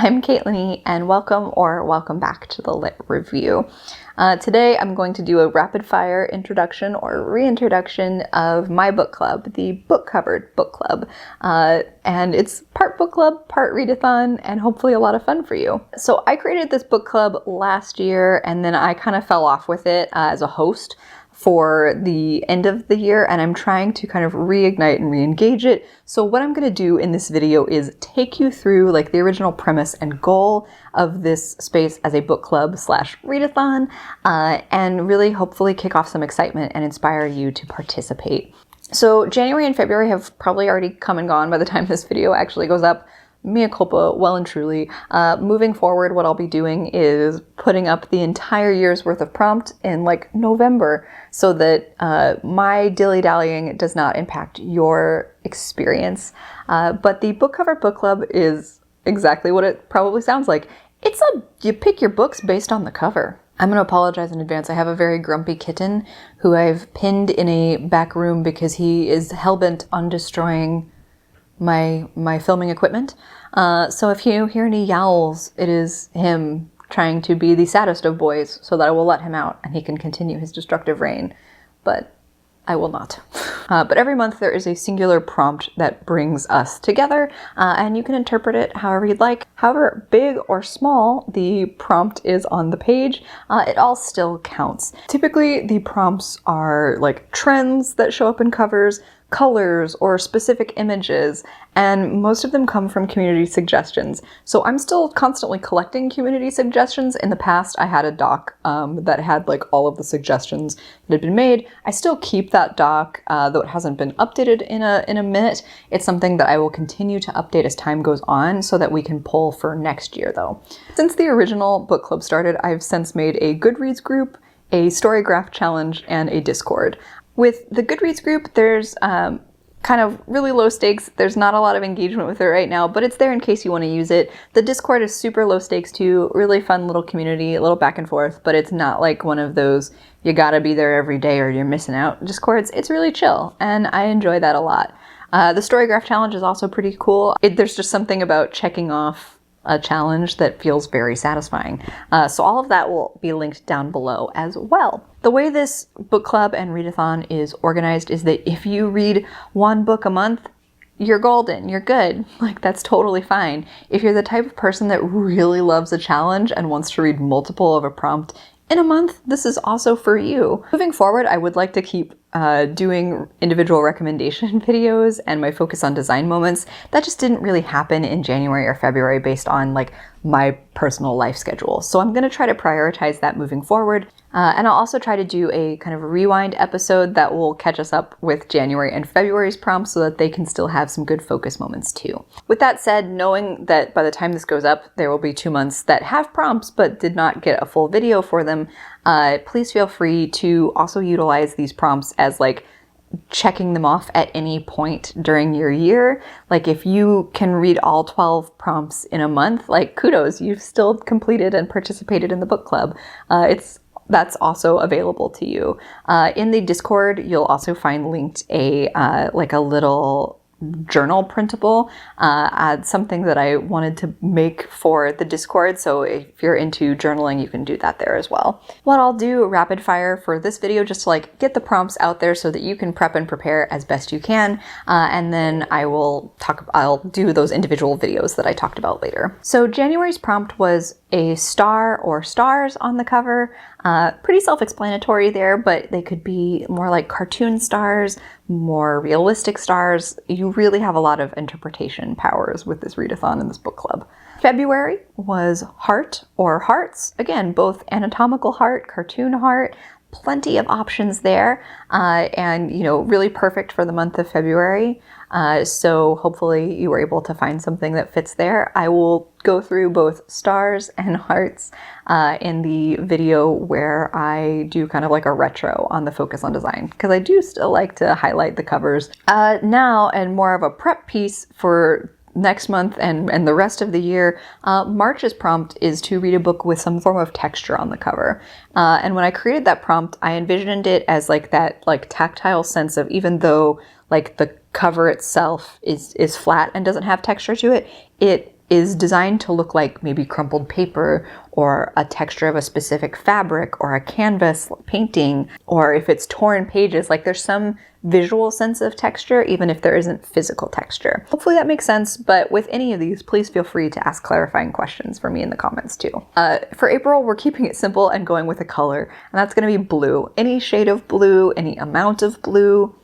I'm Caitlin and welcome back to the Lit Review. Today I'm going to do a rapid fire introduction or reintroduction of my book club, the Book Covered Book Club. And it's part book club, part readathon, and hopefully a lot of fun for you. So I created this book club last year and then I kind of fell off with it as a host for the end of the year, and I'm trying to kind of reignite and re-engage it. So what I'm going to do in this video is take you through like the original premise and goal of this space as a book club slash readathon, and really hopefully kick off some excitement and inspire you to participate. So January and February have probably already come and gone by the time this video actually goes up. Mea culpa, well and truly. Moving forward, what I'll be doing is putting up the entire year's worth of prompt in like November so that my dilly-dallying does not impact your experience. But the Book Covered Book Club is exactly what it probably sounds like. You pick your books based on the cover. I'm going to apologize in advance. I have a very grumpy kitten who I've pinned in a back room because he is hellbent on destroying my filming equipment. So if you hear any yowls, it is him trying to be the saddest of boys so that I will let him out and he can continue his destructive reign, but I will not. But every month there is a singular prompt that brings us together, and you can interpret it however you'd like. However big or small the prompt is on the page, it all still counts. Typically the prompts are like trends that show up in covers, colors, or specific images, and most of them come from community suggestions. So I'm still constantly collecting community suggestions. In the past, I had a doc that had like all of the suggestions that had been made. I still keep that doc, though it hasn't been updated in a minute. It's something that I will continue to update as time goes on so that we can pull for next year though. Since the original book club started, I've since made a Goodreads group, a Storygraph challenge, and a Discord. With the Goodreads group, there's kind of really low stakes. There's not a lot of engagement with it right now, but it's there in case you want to use it. The Discord is super low stakes too, really fun little community, a little back and forth, but it's not like one of those you gotta be there every day or you're missing out Discords. It's really chill, and I enjoy that a lot. The Storygraph challenge is also pretty cool. There's just something about checking off a challenge that feels very satisfying. So all of that will be linked down below as well. The way this book club and readathon is organized is that if you read one book a month, you're golden, you're good. Like, that's totally fine. If you're the type of person that really loves a challenge and wants to read multiple of a prompt in a month, this is also for you. Moving forward, I would like to keep doing individual recommendation videos and my focus on design moments. That just didn't really happen in January or February based on like my personal life schedule. So I'm going to try to prioritize that moving forward. And I'll also try to do a kind of rewind episode that will catch us up with January and February's prompts so that they can still have some good focus moments too. With that said, knowing that by the time this goes up, there will be 2 months that have prompts but did not get a full video for them, please feel free to also utilize these prompts as like checking them off at any point during your year. Like if you can read all 12 prompts in a month, like kudos, you've still completed and participated in the book club. That's also available to you. In the Discord, you'll also find linked like a little journal printable, something that I wanted to make for the Discord. So if you're into journaling, you can do that there as well. What I'll do rapid fire for this video, just to like get the prompts out there so that you can prep and prepare as best you can. And then I'll do those individual videos that I talked about later. So January's prompt was a star or stars on the cover. Pretty self-explanatory there, but they could be more like cartoon stars, more realistic stars. You really have a lot of interpretation powers with this readathon and this book club. February was heart or hearts. Again, both anatomical heart, cartoon heart, plenty of options there, and really perfect for the month of February. So hopefully you were able to find something that fits there. I will go through both stars and hearts in the video where I do kind of like a retro on the focus on design, because I do still like to highlight the covers. Now, and more of a prep piece for next month and the rest of the year, March's prompt is to read a book with some form of texture on the cover. And when I created that prompt, I envisioned it as like that like tactile sense of, even though like the cover itself is flat and doesn't have texture to it, is designed to look like maybe crumpled paper or a texture of a specific fabric or a canvas painting, or if it's torn pages, like there's some visual sense of texture even if there isn't physical texture. Hopefully that makes sense, but with any of these, please feel free to ask clarifying questions for me in the comments too. For April, we're keeping it simple and going with a color, and that's going to be blue. Any shade of blue, any amount of blue,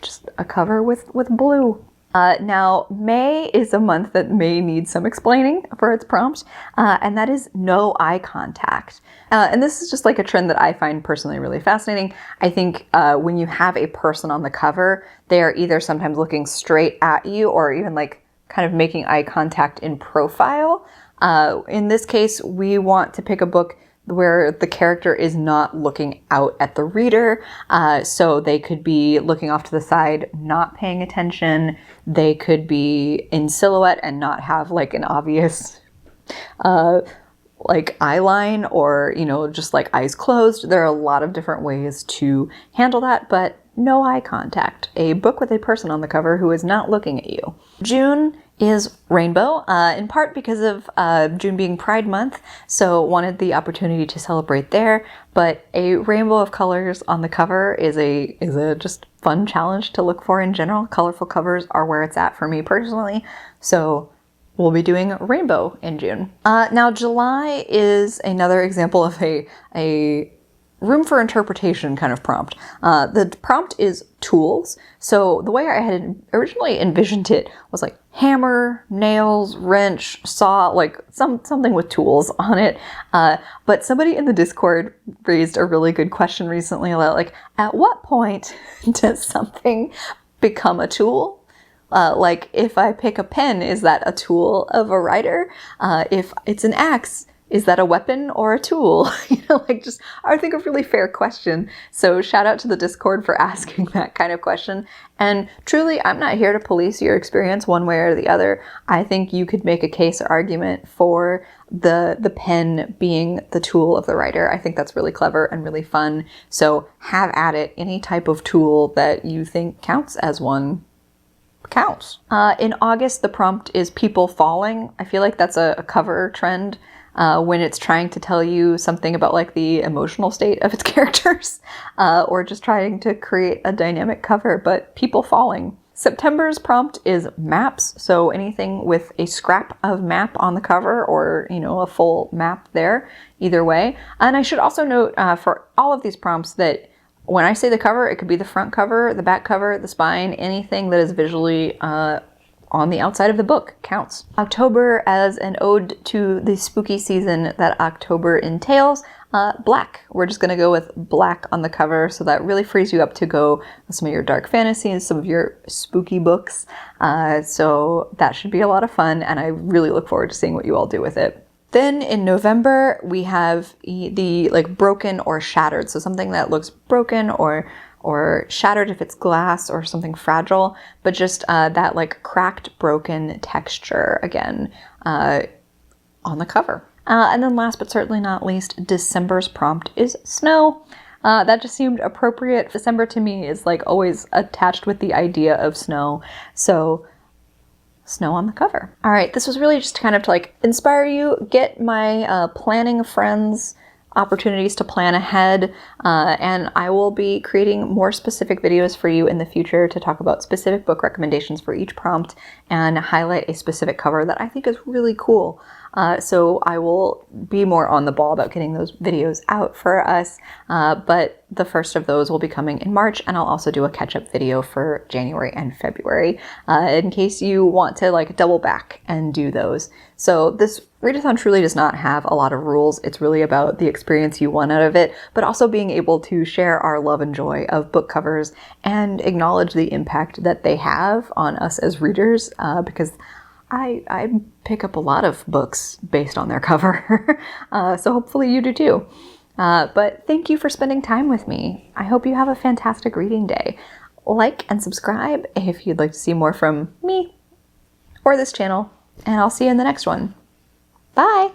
just a cover with blue. Now, May is a month that may need some explaining for its prompt, and that is no eye contact. And this is just like a trend that I find personally really fascinating. I think when you have a person on the cover, they are either sometimes looking straight at you or even like kind of making eye contact in profile. In this case, we want to pick a book where the character is not looking out at the reader. So they could be looking off to the side, not paying attention. They could be in silhouette and not have like an obvious like eye line, or, you know, just like eyes closed. There are a lot of different ways to handle that, but no eye contact. A book with a person on the cover who is not looking at you. June is rainbow, in part because of June being Pride Month, so wanted the opportunity to celebrate there. But a rainbow of colors on the cover is a just fun challenge to look for in general. Colorful covers are where it's at for me personally, so we'll be doing rainbow in June. Now July is another example of a room for interpretation kind of prompt. The prompt is tools. So the way I had originally envisioned it was like hammer, nails, wrench, saw, like something with tools on it. But somebody in the Discord raised a really good question recently about like, at what point does something become a tool? Like if I pick a pen, is that a tool of a writer? If it's an axe, is that a weapon or a tool? You know, like just, I think a really fair question. So shout out to the Discord for asking that kind of question. And truly, I'm not here to police your experience one way or the other. I think you could make a case or argument for the pen being the tool of the writer. I think that's really clever and really fun. So have at it. Any type of tool that you think counts as one counts. In August, the prompt is people falling. I feel like that's a cover trend. When it's trying to tell you something about like the emotional state of its characters, or just trying to create a dynamic cover, but people falling. September's prompt is maps, so anything with a scrap of map on the cover or, you know, a full map there, either way. And I should also note for all of these prompts that when I say the cover, it could be the front cover, the back cover, the spine, anything that is visually on the outside of the book counts. October as an ode to the spooky season that October entails. Black. We're just going to go with black on the cover, so that really frees you up to go with some of your dark fantasy and some of your spooky books. So that should be a lot of fun, and I really look forward to seeing what you all do with it. Then in November, we have the like broken or shattered. So something that looks broken or shattered if it's glass or something fragile, but just that like cracked, broken texture again on the cover. And then last but certainly not least, December's prompt is snow. That just seemed appropriate. December to me is like always attached with the idea of snow. So snow on the cover. All right, this was really just kind of to like inspire you, get my planning friends opportunities to plan ahead, and I will be creating more specific videos for you in the future to talk about specific book recommendations for each prompt and highlight a specific cover that I think is really cool. So I will be more on the ball about getting those videos out for us, but the first of those will be coming in March, and I'll also do a catch-up video for January and February in case you want to like double back and do those. So this readathon truly does not have a lot of rules. It's really about the experience you want out of it, but also being able to share our love and joy of book covers and acknowledge the impact that they have on us as readers, because I pick up a lot of books based on their cover, so hopefully you do too. But thank you for spending time with me. I hope you have a fantastic reading day. Like and subscribe if you'd like to see more from me or this channel, and I'll see you in the next one. Bye!